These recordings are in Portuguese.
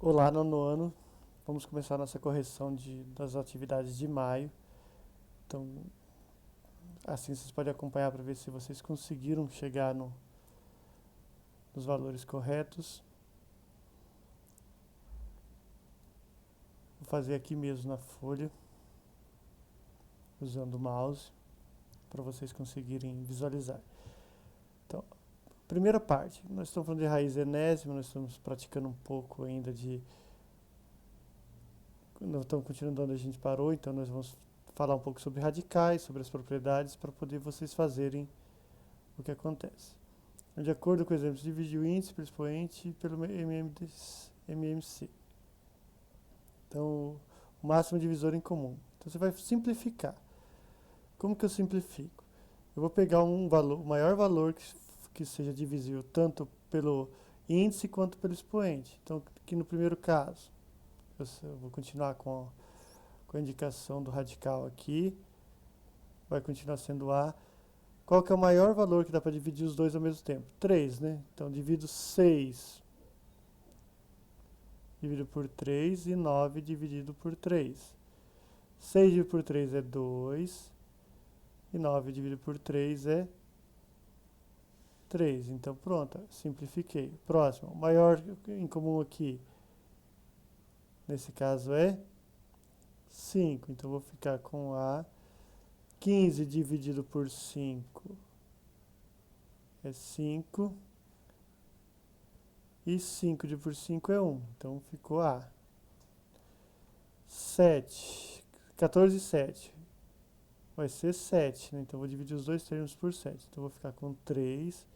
Olá, nono ano. Vamos começar nossa correção das atividades de maio. Então, assim vocês podem acompanhar para ver se vocês conseguiram chegar nos valores corretos. Vou fazer aqui mesmo na folha, usando o mouse, para vocês conseguirem visualizar. Então, primeira parte, nós estamos falando de raiz enésima, nós estamos praticando um pouco ainda de... Nós estamos continuando onde a gente parou, então nós vamos falar um pouco sobre radicais, sobre as propriedades, para poder vocês fazerem o que acontece. De acordo com o exemplo, divide o índice pelo expoente pelo MMC. Então, o máximo divisor em comum. Então, você vai simplificar. Como que eu simplifico? Eu vou pegar um valor, o maior valor que seja divisível tanto pelo índice quanto pelo expoente. Então, aqui no primeiro caso, eu vou continuar com a indicação do radical aqui. Vai continuar sendo A. Qual que é o maior valor que dá para dividir os dois ao mesmo tempo? 3, né? Então, divido 6 dividido por 3 e 9 dividido por 3. 6 dividido por 3 é 2 e 9 dividido por 3 é 3. Então, pronto, simplifiquei. Próximo, o maior em comum aqui, nesse caso é 5. Então, vou ficar com A. 15 dividido por 5 é 5. E 5 dividido por 5 é 1. Então, ficou A. 7. 14 e 7. Vai ser 7, né? Então, vou dividir os dois termos por 7. Então, vou ficar com 3.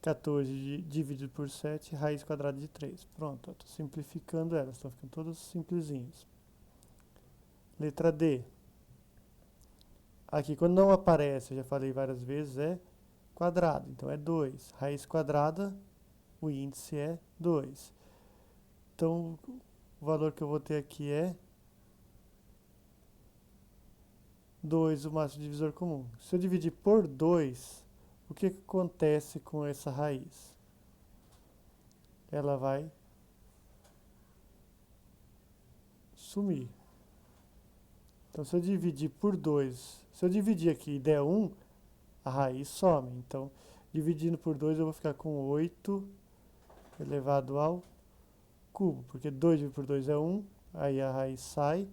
14 dividido por 7, raiz quadrada de 3. Pronto, estou simplificando elas, estão ficando todas simplesinhas. Letra D. Aqui, quando não aparece, eu já falei várias vezes, é quadrado. Então, é 2. Raiz quadrada, o índice é 2. Então, o valor que eu vou ter aqui é 2, o máximo divisor comum. Se eu dividir por 2, o que acontece com essa raiz? Ela vai sumir. Então, se eu dividir por 2, se eu dividir aqui e der 1, a raiz some. Então, dividindo por 2, eu vou ficar com 8 elevado ao cubo, porque 2 dividido por 2 é 1, aí a raiz sai.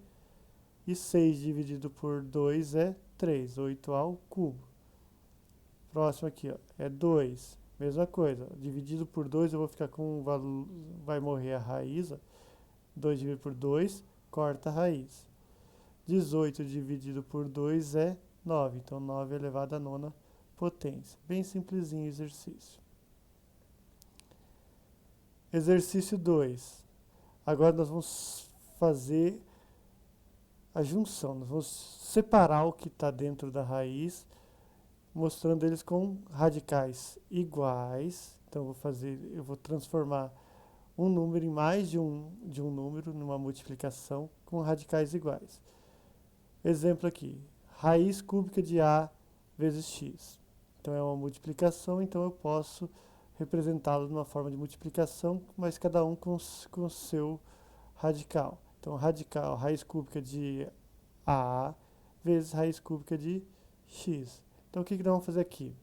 E 6 dividido por 2 é 3, 8 ao cubo. Próximo aqui, ó, é 2. Mesma coisa, dividido por 2 eu vou ficar com um valor, vai morrer a raiz, ó. 2 dividido por 2, corta a raiz. 18 dividido por 2 é 9, então 9 elevado à nona potência. Bem simplesinho o exercício. Exercício 2. Agora nós vamos fazer a junção, nós vamos separar o que está dentro da raiz, mostrando eles com radicais iguais. Então eu vou transformar um número em mais de um número numa multiplicação com radicais iguais. Exemplo aqui, raiz cúbica de A vezes x. Então é uma multiplicação, então eu posso representá-lo numa forma de multiplicação, mas cada um com o seu radical. Então radical, raiz cúbica de A vezes raiz cúbica de x. Então o que nós vamos fazer aqui?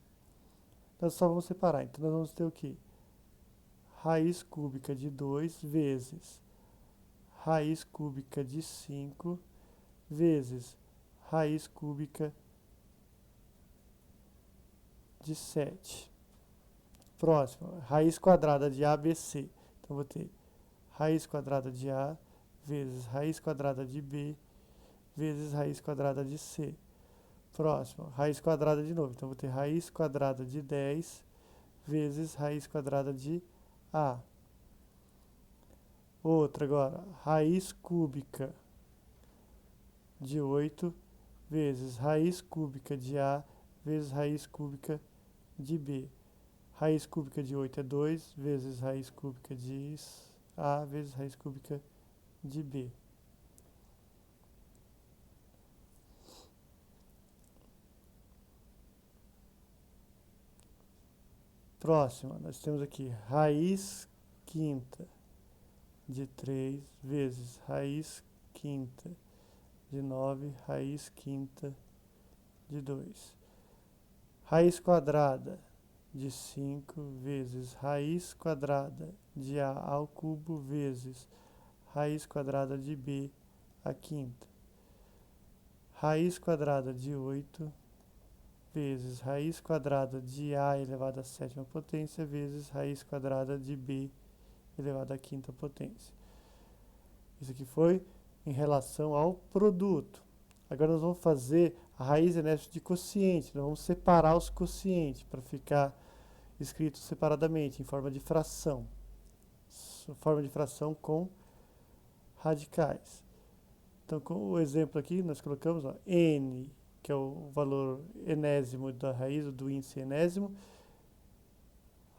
Nós só vamos separar. Então nós vamos ter o que? Raiz cúbica de 2 vezes raiz cúbica de 5 vezes raiz cúbica de 7. Próximo, raiz quadrada de ABC. Então, vou ter raiz quadrada de A vezes raiz quadrada de B vezes raiz quadrada de C. Próximo, raiz quadrada de novo. Então, vou ter raiz quadrada de 10 vezes raiz quadrada de A. Outra agora, raiz cúbica de 8 vezes raiz cúbica de A vezes raiz cúbica de B. Raiz cúbica de 8 é 2 vezes raiz cúbica de A vezes raiz cúbica de B. Próxima, nós temos aqui raiz quinta de 3 vezes raiz quinta de 9, raiz quinta de 2. Raiz quadrada de 5 vezes raiz quadrada de A ao cubo vezes raiz quadrada de B à quinta. Raiz quadrada de 8 vezes raiz quadrada de A elevado à sétima potência vezes raiz quadrada de B elevado à quinta potência. Isso aqui foi em relação ao produto. Agora nós vamos fazer a raiz enética de quociente. Nós vamos separar os quocientes para ficar escrito separadamente, em forma de fração. Forma de fração com radicais. Então, com o exemplo aqui, nós colocamos ó, n, que é o valor enésimo da raiz, do índice enésimo,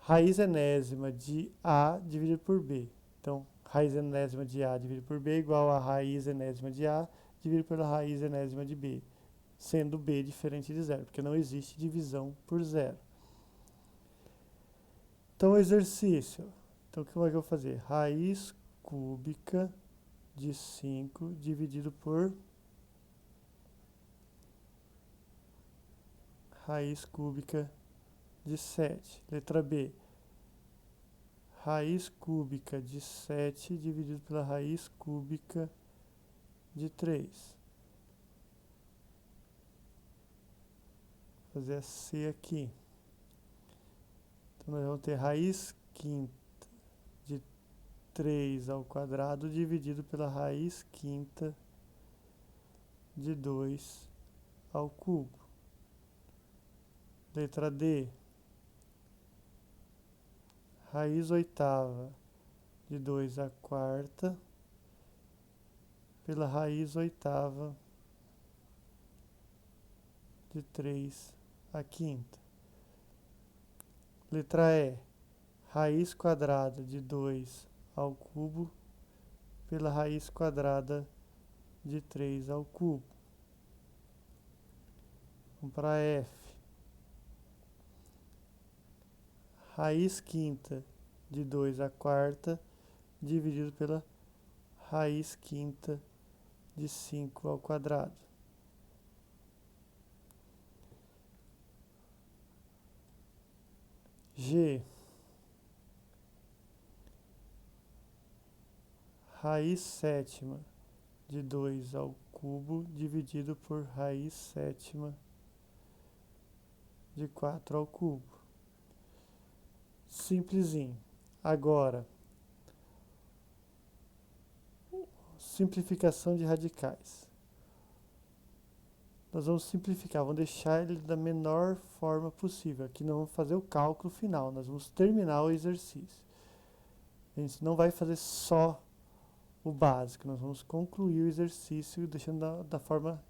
raiz enésima de A dividido por B. Então, raiz enésima de A dividido por B é igual a raiz enésima de A dividido pela raiz enésima de B, sendo B diferente de zero, porque não existe divisão por zero. Então, o exercício. Então, como é que eu vou fazer? Raiz cúbica de 5 dividido por raiz cúbica de 7. Letra B. Raiz cúbica de 7 dividido pela raiz cúbica de 3. Vou fazer a C aqui. Então, nós vamos ter raiz quinta de 3 ao quadrado dividido pela raiz quinta de 2 ao cubo. Letra D. Raiz oitava de 2 à quarta pela raiz oitava de 3 à quinta. Letra E. Raiz quadrada de 2 ao cubo pela raiz quadrada de 3 ao cubo. Vamos para F. Raiz quinta de 2 à quarta dividido pela raiz quinta de 5 ao quadrado. G. Raiz sétima de 2 ao cubo dividido por raiz sétima de 4 ao cubo. Simplesinho. Agora, simplificação de radicais. Nós vamos simplificar, vamos deixar ele da menor forma possível. Aqui não vamos fazer o cálculo final, nós vamos terminar o exercício. A gente não vai fazer só o básico, nós vamos concluir o exercício deixando da forma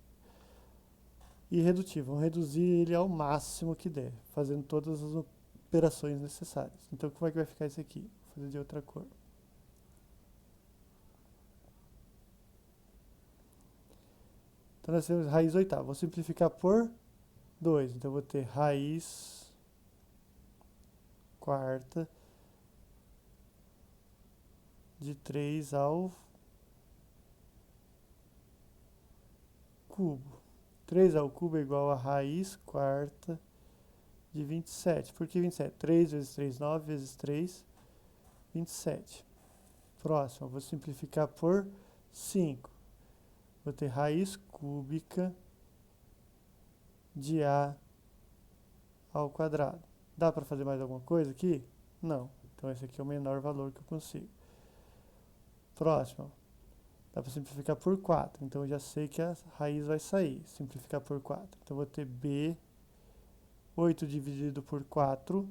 irredutível. Vamos reduzir ele ao máximo que der, fazendo todas as operações necessárias. Então, como é que vai ficar isso aqui? Vou fazer de outra cor. Então, nós temos raiz oitava. Vou simplificar por 2. Então, eu vou ter raiz quarta de 3 ao cubo. 3 ao cubo é igual a raiz quarta de 27. Por que 27? 3 vezes 3, 9 vezes 3, 27. Próximo, eu vou simplificar por 5. Vou ter raiz cúbica de A ao quadrado. Dá para fazer mais alguma coisa aqui? Não. Então esse aqui é o menor valor que eu consigo. Próximo. Dá para simplificar por 4. Então eu já sei que a raiz vai sair. Simplificar por 4. Então eu vou ter B, 8 dividido por 4,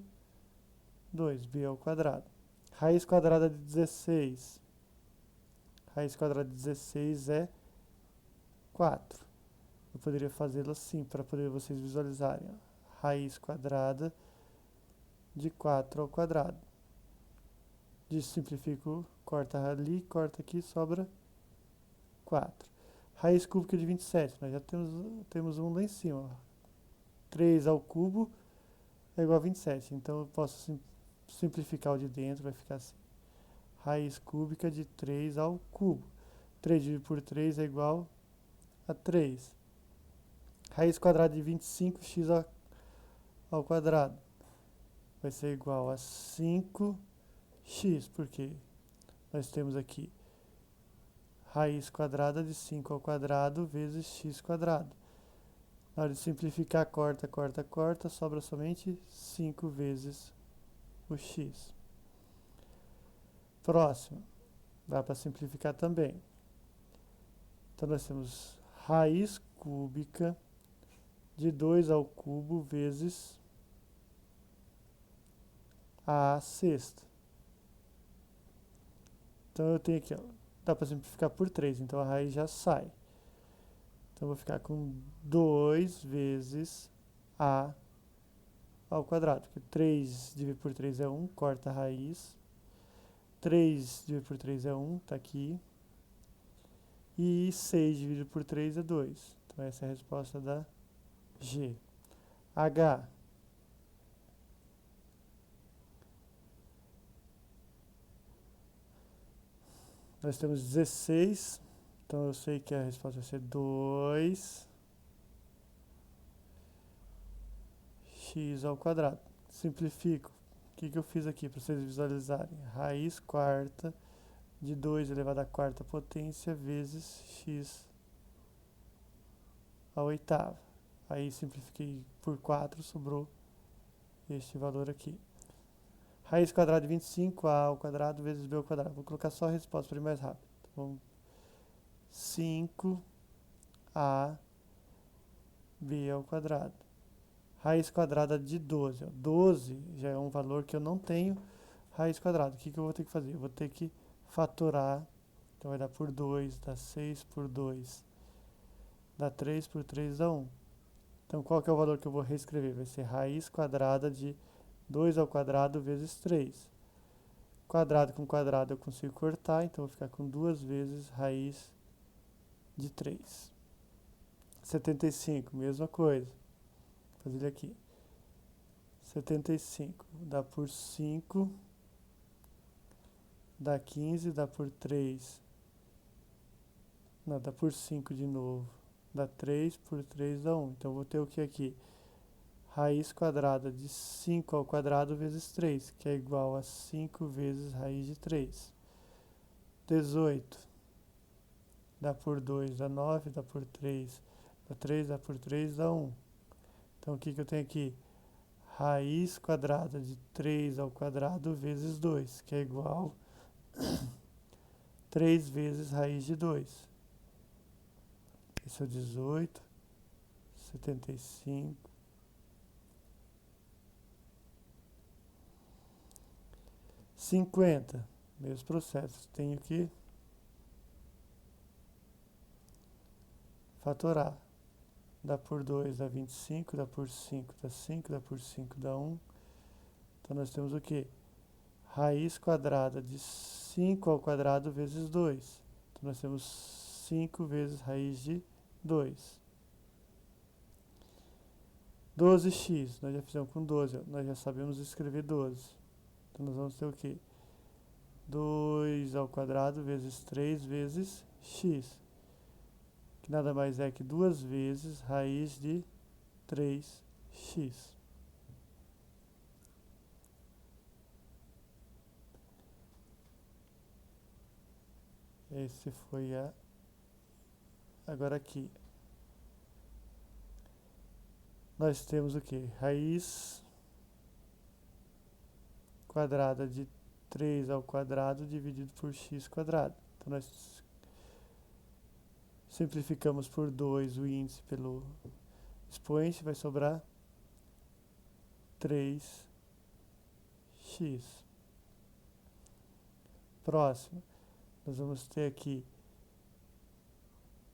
2B ao quadrado. Raiz quadrada de 16. Raiz quadrada de 16 é 4. Eu poderia fazê-lo assim, para poder vocês visualizarem. Raiz quadrada de 4 ao quadrado. Simplifico, corta ali, corta aqui, sobra 4. Raiz cúbica de 27, nós já temos um lá em cima. 3 ao cubo é igual a 27, então eu posso simplificar o de dentro, vai ficar assim. raiz cúbica de 3 ao cubo. 3 dividido por 3 é igual a 3. Raiz quadrada de 25x ao quadrado vai ser igual a 5x, porque nós temos aqui raiz quadrada de 5 ao quadrado vezes x quadrado. Na hora de simplificar, corta, corta, corta, sobra somente 5 vezes o x. Próximo, dá para simplificar também. Então nós temos raiz cúbica de 2 ao cubo vezes a sexta. Então eu tenho aqui, ó, dá para simplificar por 3, então a raiz já sai. Então eu vou ficar com 2 vezes a ao quadrado, porque 3 dividido por 3 é 1, corta a raiz. 3 dividido por 3 é 1, tá aqui. E 6 dividido por 3 é 2. Então essa é a resposta da G. H. Nós temos 16, então eu sei que a resposta vai ser 2x ao quadrado. Simplifico. O que eu fiz aqui para vocês visualizarem? Raiz quarta de 2 elevado à quarta potência vezes x à oitava. Aí simplifiquei por 4, sobrou este valor aqui. Raiz quadrada de 25, a ao quadrado vezes b ao quadrado. Vou colocar só a resposta para ir mais rápido. Então, 5a b ao quadrado. Raiz quadrada de 12. 12 já é um valor que eu não tenho raiz quadrada. O que eu vou ter que fazer? Eu vou ter que fatorar. Então vai dar por 2, dá 6 por 2, dá 3 por 3, dá 1. Então qual que é o valor que eu vou reescrever? Vai ser raiz quadrada de 2 ao quadrado vezes 3. Quadrado com quadrado eu consigo cortar, então eu vou ficar com 2 vezes raiz de 3. 75, mesma coisa. Vou fazer ele aqui. 75 dá por 5, dá 15, dá por 3. Não, dá por 5 de novo. Dá 3 por 3 dá 1. Então eu vou ter o que aqui? Raiz quadrada de 5 ao quadrado vezes 3, que é igual a 5 vezes raiz de 3. 18 dá por 2, dá 9, dá por 3, dá 3, dá por 3, dá 1. Então o que eu tenho aqui? Raiz quadrada de 3 ao quadrado vezes 2, que é igual a 3 vezes raiz de 2. Esse é o 18, 75. 50, mesmo processo, tenho que fatorar. Dá por 2, dá 25, dá por 5, dá 5, dá por 5, dá 1. Então nós temos o que? Raiz quadrada de 5 ao quadrado vezes 2. Então nós temos 5 vezes raiz de 2. 12x, nós já fizemos com 12, nós já sabemos escrever 12. Então nós vamos ter o que? 2 ao quadrado vezes 3 vezes x, que nada mais é que 2 vezes raiz de 3x. Esse foi a... Agora aqui. Nós temos o que? Raiz quadrada de 3 ao quadrado dividido por x quadrado. Então nós simplificamos por 2 o índice pelo expoente, vai sobrar 3x. Próximo, nós vamos ter aqui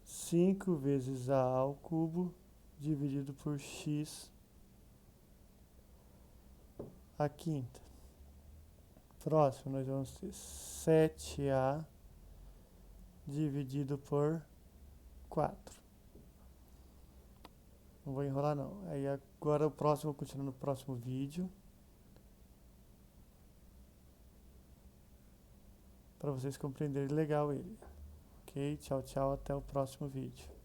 5 vezes a ao cubo dividido por x à quinta. Próximo, nós vamos ter 7a dividido por 4. Não vou enrolar não. Aí agora o próximo, eu continuo no próximo vídeo. para vocês compreenderem legal ele. Ok? Tchau, tchau, até o próximo vídeo.